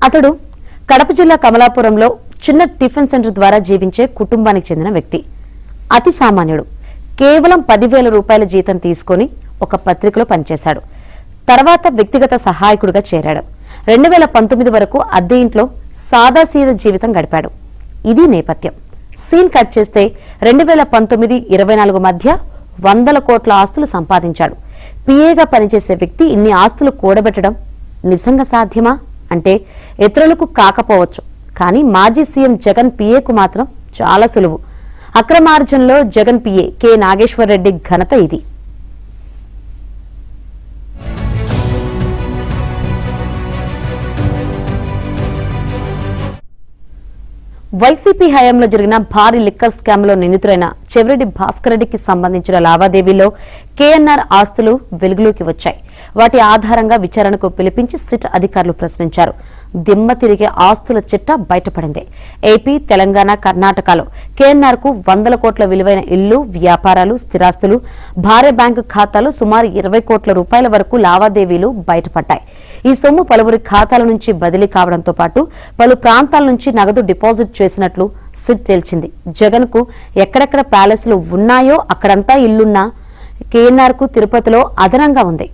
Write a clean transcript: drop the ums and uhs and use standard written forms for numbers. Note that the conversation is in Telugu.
అతడు కడప జిల్లా కమలాపురంలో చిన్న టిఫిన్ సెంటర్ ద్వారా జీవించే కుటుంబానికి చెందిన వ్యక్తి. అతి సామాన్యుడు. కేవలం 10,000 రూపాయల జీతం తీసుకుని ఒక పత్రికలో పనిచేశాడు. తర్వాత వ్యక్తిగత సహాయకుడిగా చేరాడు. 2019 వరకు అద్దె ఇంట్లో సాదాసీద జీవితం గడిపాడు. ఇది నేపథ్యం. సీన్ కట్ చేస్తే 2019-24 మధ్య 100 కోట్ల ఆస్తులు సంపాదించాడు. పిఏగా పనిచేసే వ్యక్తి ఇన్ని ఆస్తులు కూడబెట్టడం నిజంగా సాధ్యమా అంటే ఇతరులకు కాకపోవచ్చు, కానీ మాజీ సీఎం జగన్ పిఏకు మాత్రం చాలా సులువు. అక్రమార్జనలో జగన్ పిఏ కె నాగేశ్వర్ రెడ్డి ఘనత ఇది. వైసీపీ హయాంలో జరిగిన భారీ లిక్కర్ స్కామ్ లో నిందితులైన చెవిరెడ్డి భాస్కర్ రెడ్డికి సంబంధించిన లావాదేవీలో కేఎన్ఆర్ ఆస్తులు వెలుగులోకి వచ్చాయి. వాటి ఆధారంగా విచారణకు పిలిపించి సిట్ అధికారులు ప్రశ్నించారు. దిమ్మ తిరిగే ఆస్తుల చిట్టా బయటపడింది. ఏపీ, తెలంగాణ, కర్ణాటకలో కేఎన్ఆర్ కు 100 కోట్ల విలువైన ఇళ్లు, వ్యాపారాలు, స్థిరాస్తులు, భారీ బ్యాంకు ఖాతాలు, సుమారు 20 కోట్ల రూపాయల వరకు లావాదేవీలు బయటపడ్డాయి. ఈ సొమ్ము పలువురి ఖాతాల నుంచి బదిలీ కావడంతో పాటు పలు ప్రాంతాల నుంచి నగదు డిపాజిట్ చేసినట్లు సిట్ తేల్చింది. జగన్ కు ఎక్కడెక్కడ ప్యాలెస్లు ఉన్నాయో అక్కడంతా ఇల్లున్నా కేఎన్ఆర్ కు తిరుపతిలో అదనంగా ఉంది.